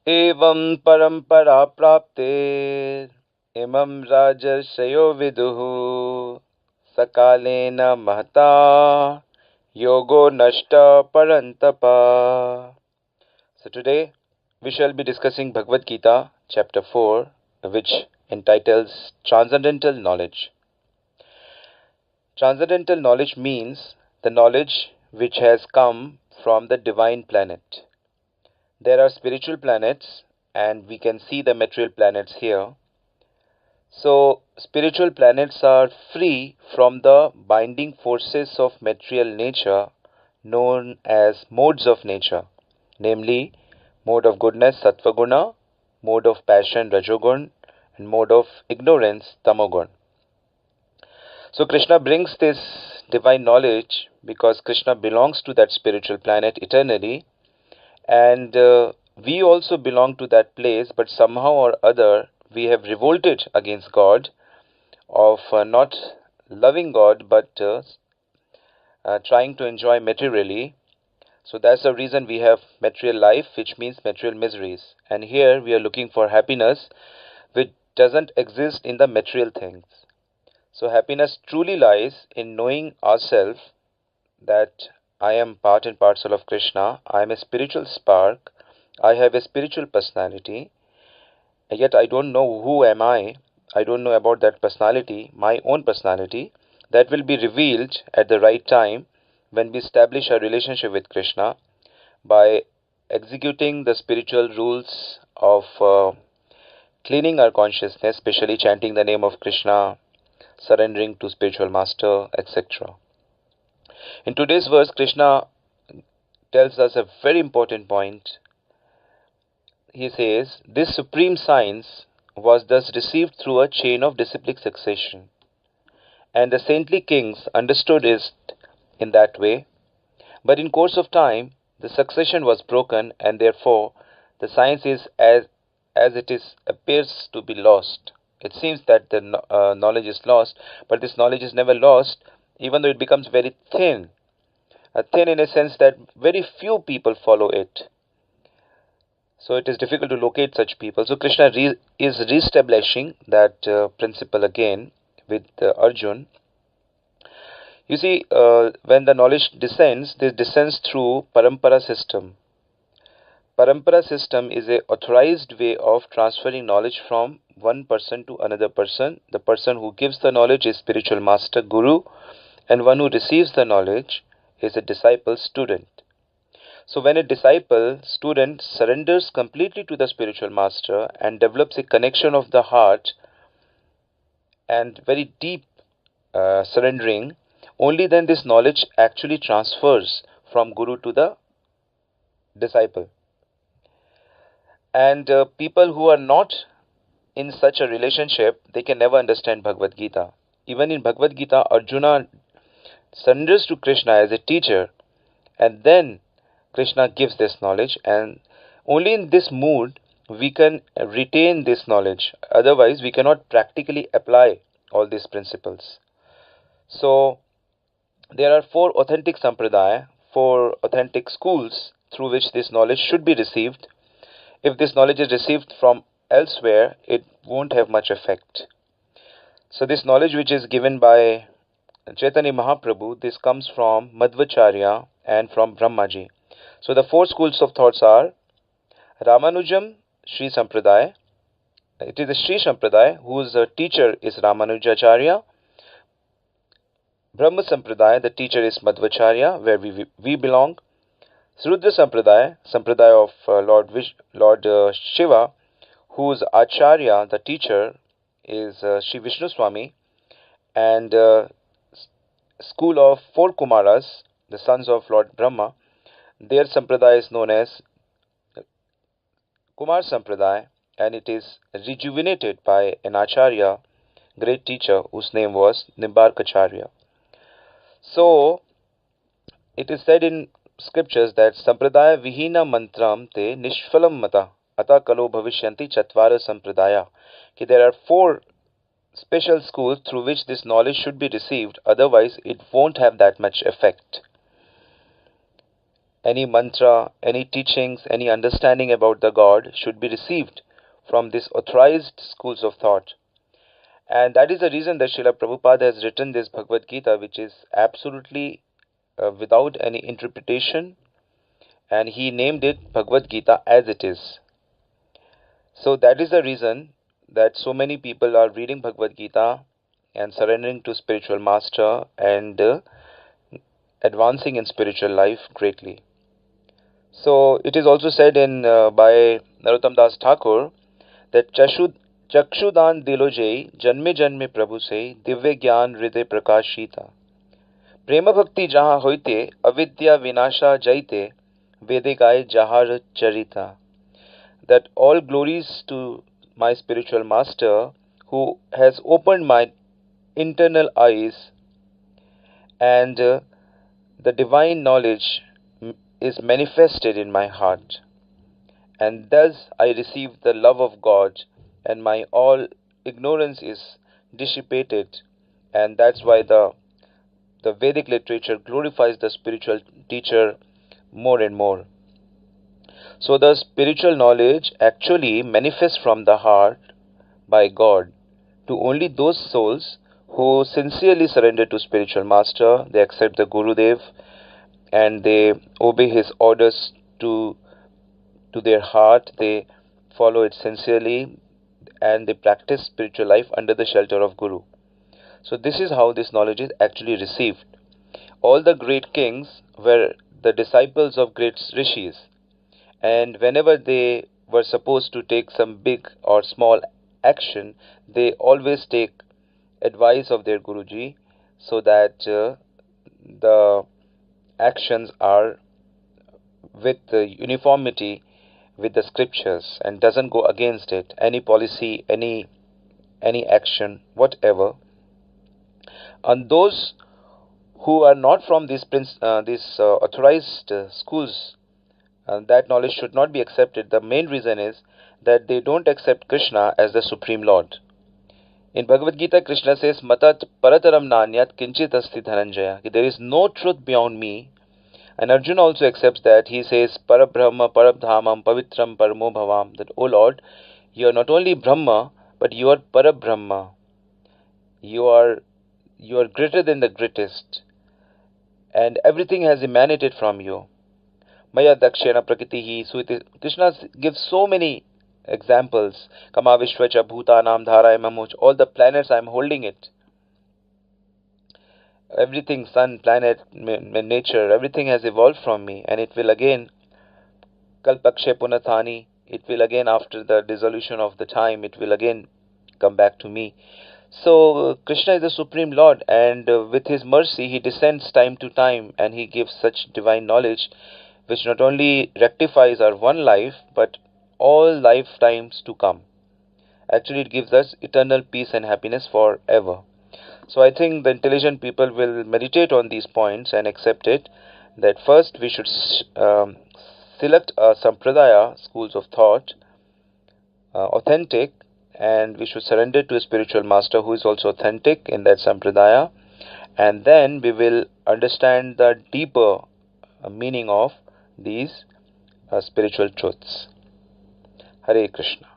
एवं परंपरा प्राप्ते इमं राजर्षयो विदुः सकालेन महता yogo nashta parantapa. So today we shall be discussing Bhagavad Gita chapter 4, which entitles Transcendental Knowledge. Transcendental knowledge means the knowledge which has come from the divine planet. There are spiritual planets and we can see the material planets here. So spiritual planets are free from the binding forces of material nature known as modes of nature, namely mode of goodness sattva guna, mode of passion rajogun, and mode of ignorance tamogun. So Krishna brings this divine knowledge because Krishna belongs to that spiritual planet eternally, and we also belong to that place, but somehow or other we have revolted against God of not loving God but trying to enjoy materially. So that's the reason we have material life, which means material miseries. And here we are looking for happiness, which doesn't exist in the material things. So happiness truly lies in knowing ourselves that I am part and parcel of Krishna. I am a spiritual spark. I have a spiritual personality. Yet I don't know who am I. I don't know about that personality, my own personality. That will be revealed at the right time when we establish our relationship with Krishna by executing the spiritual rules of cleaning our consciousness, especially chanting the name of Krishna, surrendering to spiritual master, etc. In today's verse, Krishna tells us a very important point. He says, this supreme science was thus received through a chain of disciplic succession, and the saintly kings understood it in that way. But in course of time, the succession was broken, and therefore the science is as it is appears to be lost. It seems that the knowledge is lost, but this knowledge is never lost, even though it becomes very thin. Thin in a sense that very few people follow it. So it is difficult to locate such people. So Krishna is re-establishing that principle again with Arjun. You see, when the knowledge descends, this descends through Parampara system. Parampara system is a authorized way of transferring knowledge from one person to another person. The person who gives the knowledge is spiritual master, guru, and one who receives the knowledge is a disciple, student. So when a disciple, student surrenders completely to the spiritual master and develops a connection of the heart and very deep surrendering, only then this knowledge actually transfers from guru to the disciple. And people who are not in such a relationship, they can never understand Bhagavad Gita. Even in Bhagavad Gita, Arjuna surrenders to Krishna as a teacher, and then Krishna gives this knowledge, and only in this mood we can retain this knowledge. Otherwise, we cannot practically apply all these principles. So, there are four authentic sampradaya, four authentic schools through which this knowledge should be received. If this knowledge is received from elsewhere, it won't have much effect. So this knowledge which is given by Chaitanya Mahaprabhu, this comes from Madhvacharya and from Brahmaji. So the four schools of thoughts are Ramanujam Sri Sampradaya. It is the Sri Sampradaya whose teacher is Ramanujacharya. Brahma Sampradaya, the teacher is Madhvacharya, where we belong. Rudra Sampradaya, Sampradaya of Lord Shiva, whose Acharya, the teacher, is Sri Vishnu Swami, and school of four Kumaras, the sons of Lord Brahma. Their Sampradaya is known as Kumar Sampradaya, and it is rejuvenated by an Acharya, great teacher, whose name was Nimbarkacharya. So, it is said in scriptures that Sampradaya Vihina Mantram Te Nishphalam Mata Ata Kalo Bhavishyanti Chatvara Sampradaya. There are four special schools through which this knowledge should be received, otherwise it won't have that much effect. any mantra, any teachings, any understanding about the God should be received from these authorized schools of thought. And that is the reason that Srila Prabhupada has written this Bhagavad Gita, which is absolutely without any interpretation, and he named it Bhagavad Gita as it is. So that is the reason that so many people are reading Bhagavad Gita and surrendering to spiritual master and advancing in spiritual life greatly. So it is also said in by Narottam Das Thakur that Chakshudan Dilojai Janme Janme Prabhu se Divya Gyan Hriday Prakashita. Prema Bhakti Jaha Hoite Avidya Vinasha Jaite Vedikai Jahar Charita. That all glories to my spiritual master who has opened my internal eyes, and the divine knowledge is manifested in my heart, and thus I receive the love of God, and my all ignorance is dissipated, and that's why the Vedic literature glorifies the spiritual teacher more and more. So the spiritual knowledge actually manifests from the heart by God to only those souls who sincerely surrender to spiritual master. They accept the Gurudev and they obey his orders to their heart. They follow it sincerely and they practice spiritual life under the shelter of Guru. So this is how this knowledge is actually received. All the great kings were the disciples of great rishis, and whenever they were supposed to take some big or small action, they always take advice of their Guruji, so that the actions are with uniformity with the scriptures and doesn't go against it. Any policy, any action, whatever. And those who are not from these authorized schools, that knowledge should not be accepted. The main reason is that they don't accept Krishna as the Supreme Lord. In Bhagavad Gita, Krishna says, Matat parataram nanyat kinchit asti dhananjaya. There is no truth beyond me. And Arjuna also accepts that. He says, Parabrahma parabdhamam pavitram paramo bhavam. That, O Lord, you are not only Brahma, but you are Parabrahma. You are greater than the greatest. And everything has emanated from you. Maya dakshena prakritihi. So Krishna gives so many examples. Kama vishvacha bhutanam dharaya mamuch. All the planets I am holding it. Everything, sun, planet, nature, everything has evolved from me, and it will again kalpakshe punathani. It will again, after the dissolution of the time, it will again come back to me. So Krishna is the Supreme Lord, and with his mercy he descends time to time and he gives such divine knowledge which not only rectifies our one life but all lifetimes to come. Actually, it gives us eternal peace and happiness forever. So I think the intelligent people will meditate on these points and accept it, that first we should select sampradaya, schools of thought, authentic, and we should surrender to a spiritual master who is also authentic in that sampradaya, and then we will understand the deeper meaning of these spiritual truths. Hare Krishna.